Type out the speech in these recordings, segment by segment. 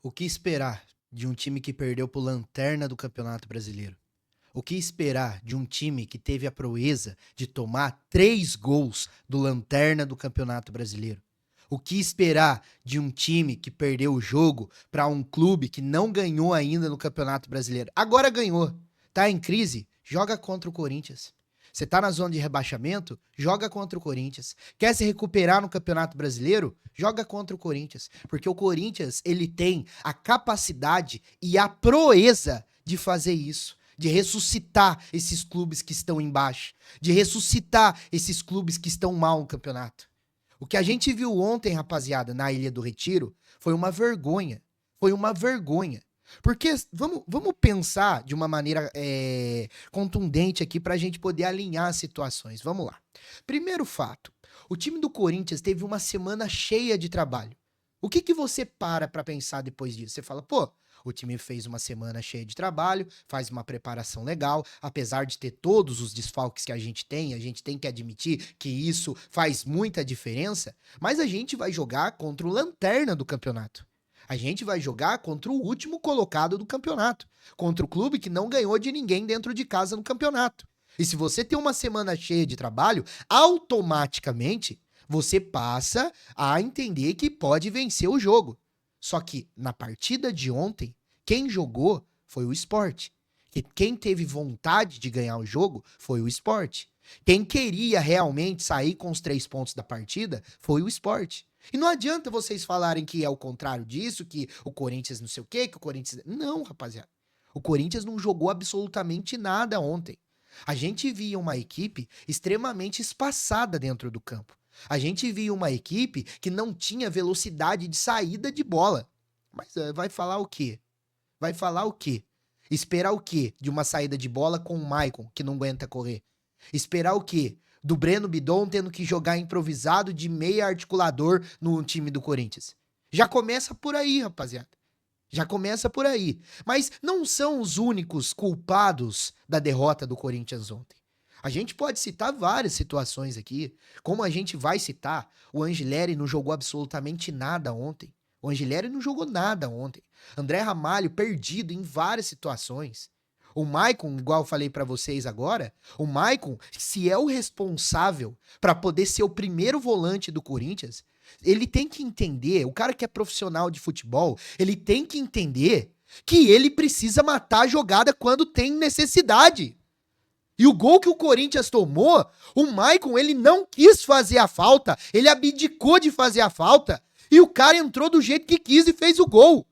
O que esperar de um time que perdeu pro lanterna do Campeonato Brasileiro? O que esperar de um time que teve a proeza de tomar 3 gols do lanterna do Campeonato Brasileiro? O que esperar de um time que perdeu o jogo para um clube que não ganhou ainda no Campeonato Brasileiro? Agora ganhou. Tá em crise? Joga contra o Corinthians. Você tá na zona de rebaixamento? Joga contra o Corinthians. Quer se recuperar no Campeonato Brasileiro? Joga contra o Corinthians. Porque o Corinthians, ele tem a capacidade e a proeza de fazer isso. De ressuscitar esses clubes que estão embaixo. De ressuscitar esses clubes que estão mal no campeonato. O que a gente viu ontem, rapaziada, na Ilha do Retiro, foi uma vergonha. Foi uma vergonha. Porque vamos pensar de uma maneira contundente aqui para a gente poder alinhar as situações. Vamos lá. Primeiro fato: o time do Corinthians teve uma semana cheia de trabalho. O que você para pensar depois disso? Você fala, pô, o time fez uma semana cheia de trabalho, faz uma preparação legal, apesar de ter todos os desfalques que a gente tem que admitir que isso faz muita diferença, mas a gente vai jogar contra o lanterna do campeonato. A gente vai jogar contra o último colocado do campeonato, contra o clube que não ganhou de ninguém dentro de casa no campeonato. E se você tem uma semana cheia de trabalho, automaticamente você passa a entender que pode vencer o jogo. Só que na partida de ontem, quem jogou foi o Sport. E quem teve vontade de ganhar o jogo foi o Sport. Quem queria realmente sair com os 3 pontos da partida foi o Sport. E não adianta vocês falarem que é o contrário disso, que o Corinthians não sei o quê, que o Corinthians... Não, rapaziada. O Corinthians não jogou absolutamente nada ontem. A gente via uma equipe extremamente espaçada dentro do campo. A gente via uma equipe que não tinha velocidade de saída de bola. Mas vai falar o quê? Vai falar o quê? Esperar o quê de uma saída de bola com o Maicon, que não aguenta correr? Esperar o quê? Do Breno Bidon tendo que jogar improvisado de meia articulador no time do Corinthians. Já começa por aí, rapaziada. Já começa por aí. Mas não são os únicos culpados da derrota do Corinthians ontem. A gente pode citar várias situações aqui. Como a gente vai citar, o Angileri não jogou absolutamente nada ontem. O Angileri não jogou nada ontem. André Ramalho perdido em várias situações. O Maicon, igual eu falei pra vocês agora, o Maicon, se é o responsável pra poder ser o primeiro volante do Corinthians, ele tem que entender, o cara que é profissional de futebol, ele tem que entender que ele precisa matar a jogada quando tem necessidade. E o gol que o Corinthians tomou, o Maicon, ele não quis fazer a falta, ele abdicou de fazer a falta, e o cara entrou do jeito que quis e fez o gol.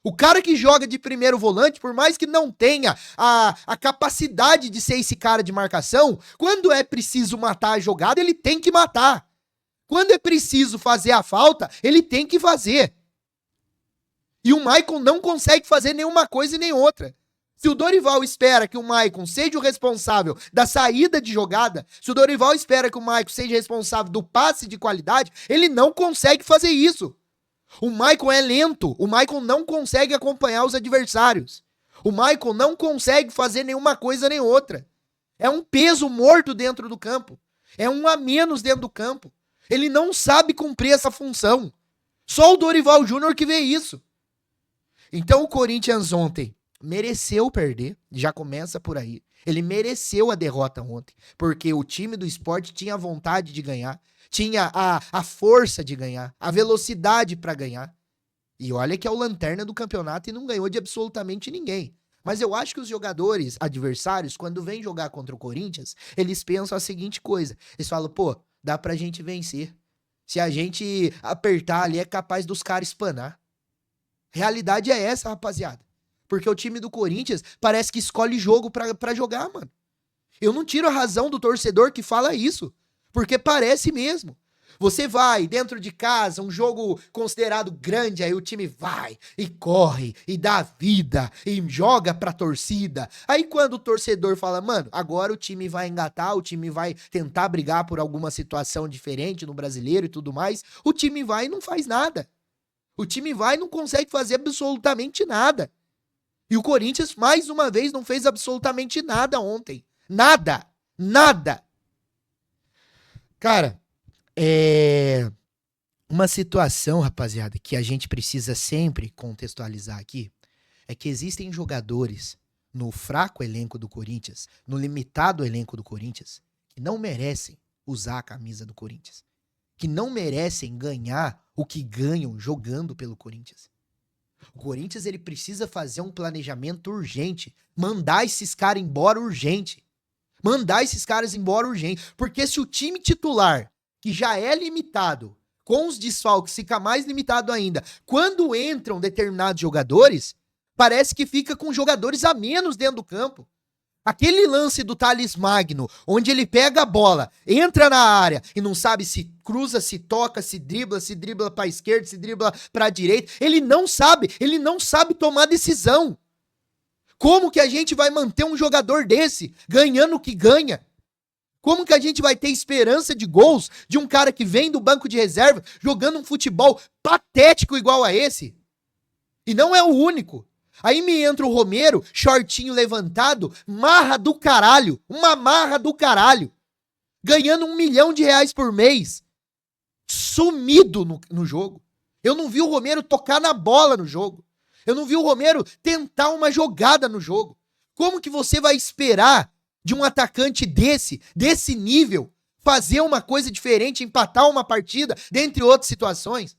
O cara que joga de primeiro volante, por mais que não tenha a capacidade de ser esse cara de marcação, quando é preciso matar a jogada, ele tem que matar. Quando é preciso fazer a falta, ele tem que fazer. E o Maicon não consegue fazer nenhuma coisa e nem outra. Se o Dorival espera que o Maicon seja o responsável da saída de jogada, se o Dorival espera que o Maicon seja responsável do passe de qualidade, ele não consegue fazer isso. O Maicon é lento, o Maicon não consegue acompanhar os adversários. O Maicon não consegue fazer nenhuma coisa nem outra. É um peso morto dentro do campo. É um a menos dentro do campo. Ele não sabe cumprir essa função. Só o Dorival Júnior que vê isso. Então o Corinthians ontem mereceu perder, já começa por aí. Ele mereceu a derrota ontem, porque o time do Sport tinha vontade de ganhar, tinha a força de ganhar, a velocidade para ganhar. E olha que é o lanterna do campeonato e não ganhou de absolutamente ninguém. Mas eu acho que os jogadores adversários, quando vêm jogar contra o Corinthians, eles pensam a seguinte coisa. Eles falam, pô, dá pra gente vencer. Se a gente apertar ali, é capaz dos caras espanar. Realidade é essa, rapaziada. Porque o time do Corinthians parece que escolhe jogo pra jogar, mano. Eu não tiro a razão do torcedor que fala isso. Porque parece mesmo. Você vai dentro de casa, um jogo considerado grande, aí o time vai e corre e dá vida e joga pra torcida. Aí quando o torcedor fala, mano, agora o time vai engatar, o time vai tentar brigar por alguma situação diferente no brasileiro e tudo mais, o time vai e não faz nada. O time vai e não consegue fazer absolutamente nada. E o Corinthians, mais uma vez, não fez absolutamente nada ontem. Nada. Nada. Cara, Uma situação, rapaziada, que a gente precisa sempre contextualizar aqui é que existem jogadores no fraco elenco do Corinthians, no limitado elenco do Corinthians, que não merecem usar a camisa do Corinthians, que não merecem ganhar o que ganham jogando pelo Corinthians. O Corinthians ele precisa fazer um planejamento urgente, mandar esses caras embora urgente. Mandar esses caras embora urgente, porque se o time titular, que já é limitado, com os desfalques fica mais limitado ainda, quando entram determinados jogadores, parece que fica com jogadores a menos dentro do campo. Aquele lance do Thales Magno, onde ele pega a bola, entra na área e não sabe se cruza, se toca, se dribla pra esquerda, se dribla pra direita, ele não sabe tomar decisão. Como que a gente vai manter um jogador desse ganhando o que ganha? Como que a gente vai ter esperança de gols de um cara que vem do banco de reserva jogando um futebol patético igual a esse? E não é o único. Aí me entra o Romero, shortinho levantado, marra do caralho, uma marra do caralho, ganhando R$1 milhão por mês, sumido no jogo. Eu não vi o Romero tocar na bola no jogo. Eu não vi o Romero tentar uma jogada no jogo. Como que você vai esperar de um atacante desse nível, fazer uma coisa diferente, empatar uma partida, dentre outras situações?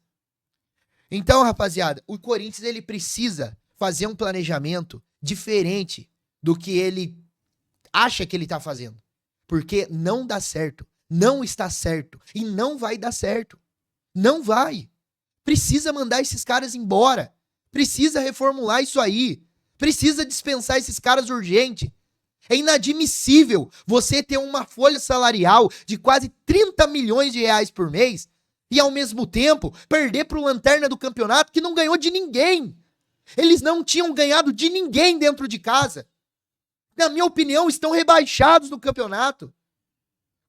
Então, rapaziada, o Corinthians ele precisa fazer um planejamento diferente do que ele acha que ele tá fazendo. Porque não dá certo, não está certo e não vai dar certo. Não vai. Precisa mandar esses caras embora. Precisa reformular isso aí. Precisa dispensar esses caras urgente. É inadmissível você ter uma folha salarial de quase 30 milhões de reais por mês e, ao mesmo tempo, perder pro lanterna do campeonato que não ganhou de ninguém. Eles não tinham ganhado de ninguém dentro de casa. Na minha opinião, estão rebaixados no campeonato.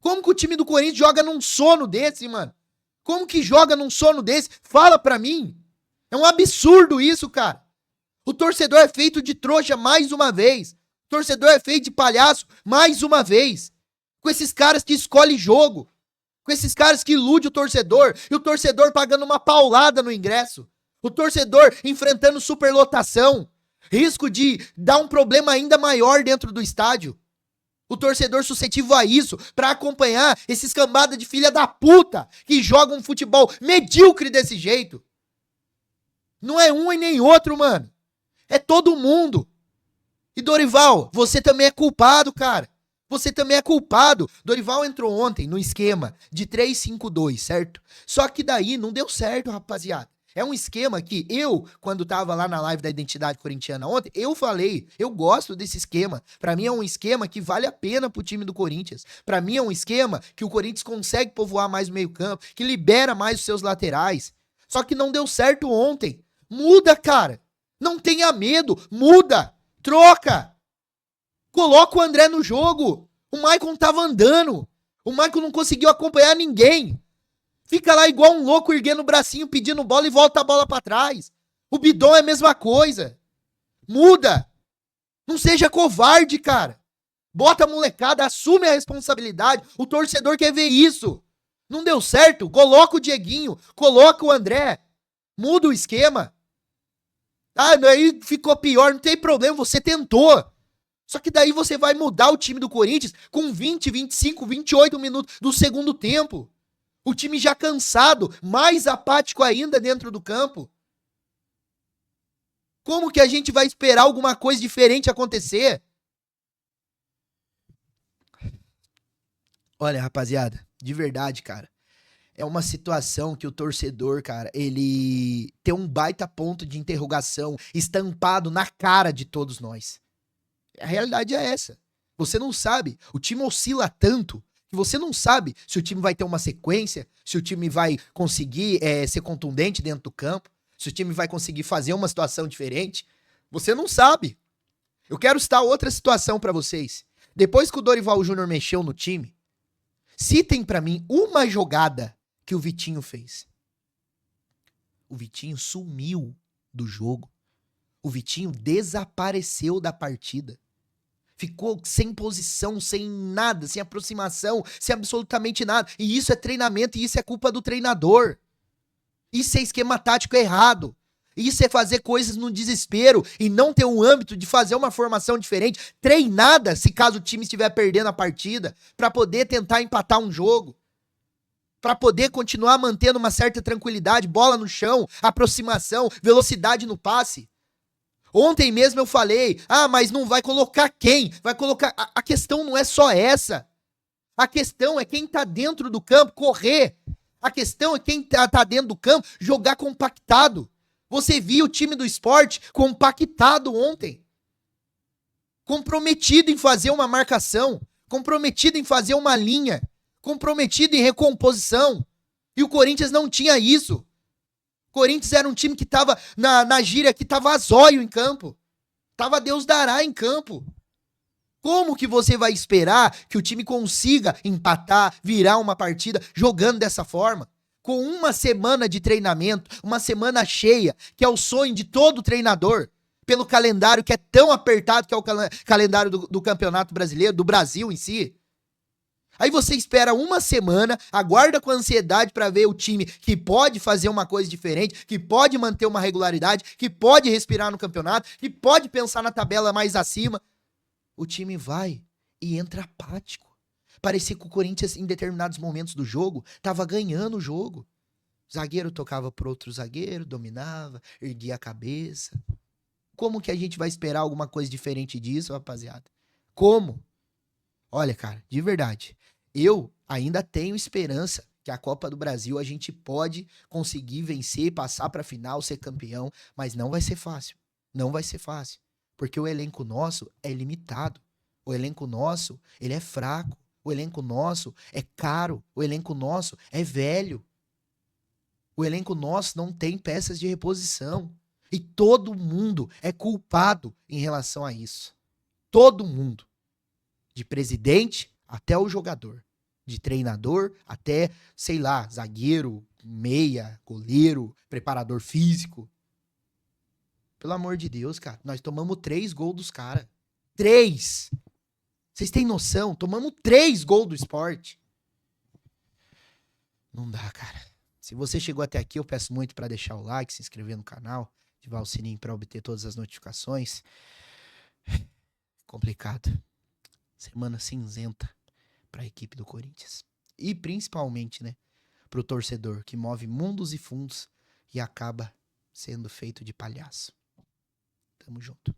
Como que o time do Corinthians joga num sono desse, mano? Como que joga num sono desse? Fala pra mim. É um absurdo isso, cara. O torcedor é feito de trouxa mais uma vez. O torcedor é feito de palhaço mais uma vez. Com esses caras que escolhem jogo. Com esses caras que iludem o torcedor. E o torcedor pagando uma paulada no ingresso. O torcedor enfrentando superlotação. Risco de dar um problema ainda maior dentro do estádio. O torcedor suscetível a isso, pra acompanhar esses cambadas de filha da puta que jogam um futebol medíocre desse jeito. Não é um e nem outro, mano. É todo mundo. E Dorival, você também é culpado, cara. Você também é culpado. Dorival entrou ontem no esquema de 3-5-2, certo? Só que daí não deu certo, rapaziada. É um esquema que eu, quando tava lá na live da Identidade Corintiana ontem, eu falei, eu gosto desse esquema. Pra mim é um esquema que vale a pena pro time do Corinthians. Pra mim é um esquema que o Corinthians consegue povoar mais o meio-campo, que libera mais os seus laterais. Só que não deu certo ontem. Muda, cara. Não tenha medo. Muda. Troca. Coloca o André no jogo. O Maicon tava andando. O Maicon não conseguiu acompanhar ninguém. Fica lá igual um louco erguendo o bracinho, pedindo bola e volta a bola pra trás. O Bidon é a mesma coisa. Muda. Não seja covarde, cara. Bota a molecada, assume a responsabilidade. O torcedor quer ver isso. Não deu certo? Coloca o Dieguinho, coloca o André. Muda o esquema. Ah, daí ficou pior, não tem problema, você tentou. Só que daí você vai mudar o time do Corinthians com 20, 25, 28 minutos do segundo tempo. O time já cansado, mais apático ainda dentro do campo. Como que a gente vai esperar alguma coisa diferente acontecer? Olha, rapaziada, de verdade, cara. É uma situação que o torcedor, cara, ele tem um baita ponto de interrogação estampado na cara de todos nós. A realidade é essa. Você não sabe, o time oscila tanto que você não sabe se o time vai ter uma sequência, se o time vai conseguir ser contundente dentro do campo, se o time vai conseguir fazer uma situação diferente. Você não sabe. Eu quero citar outra situação pra vocês. Depois que o Dorival Júnior mexeu no time, citem pra mim uma jogada que o Vitinho fez. O Vitinho sumiu do jogo. O Vitinho desapareceu da partida. Ficou sem posição, sem nada, sem aproximação, sem absolutamente nada. E isso é treinamento e isso é culpa do treinador. Isso é esquema tático errado. Isso é fazer coisas no desespero e não ter um âmbito de fazer uma formação diferente, treinada, se caso o time estiver perdendo a partida, para poder tentar empatar um jogo, para poder continuar mantendo uma certa tranquilidade, bola no chão, aproximação, velocidade no passe. Ontem mesmo eu falei, mas não vai colocar quem? Vai colocar... A questão não é só essa. A questão é quem tá dentro do campo correr. A questão é quem tá dentro do campo jogar compactado. Você viu o time do Sport compactado ontem. Comprometido em fazer uma marcação. Comprometido em fazer uma linha. Comprometido em recomposição. E o Corinthians não tinha isso. O Corinthians era um time que tava na gíria, que tava zóio em campo. Tava Deus dará em campo. Como que você vai esperar que o time consiga empatar, virar uma partida jogando dessa forma? Com uma semana de treinamento, uma semana cheia, que é o sonho de todo treinador, pelo calendário que é tão apertado que é o calendário do Campeonato Brasileiro, do Brasil em si. Aí você espera uma semana, aguarda com ansiedade para ver o time que pode fazer uma coisa diferente, que pode manter uma regularidade, que pode respirar no campeonato, que pode pensar na tabela mais acima. O time vai e entra apático. Parecia que o Corinthians, em determinados momentos do jogo, tava ganhando o jogo. O zagueiro tocava pro outro zagueiro, dominava, erguia a cabeça. Como que a gente vai esperar alguma coisa diferente disso, rapaziada? Como? Olha, cara, de verdade, eu ainda tenho esperança que a Copa do Brasil a gente pode conseguir vencer, passar pra final, ser campeão, mas não vai ser fácil. Não vai ser fácil. Porque o elenco nosso é limitado. O elenco nosso, ele é fraco. O elenco nosso é caro. O elenco nosso é velho. O elenco nosso não tem peças de reposição. E todo mundo é culpado em relação a isso. Todo mundo. De presidente até o jogador. De treinador até, sei lá, zagueiro, meia, goleiro, preparador físico. Pelo amor de Deus, cara. Nós tomamos 3 gols dos caras. 3! Vocês têm noção? Tomamos 3 gols do Sport. Não dá, cara. Se você chegou até aqui, eu peço muito pra deixar o like, se inscrever no canal, ativar o sininho pra obter todas as notificações. Complicado. Semana cinzenta pra equipe do Corinthians. E principalmente, né, pro torcedor que move mundos e fundos e acaba sendo feito de palhaço. Tamo junto.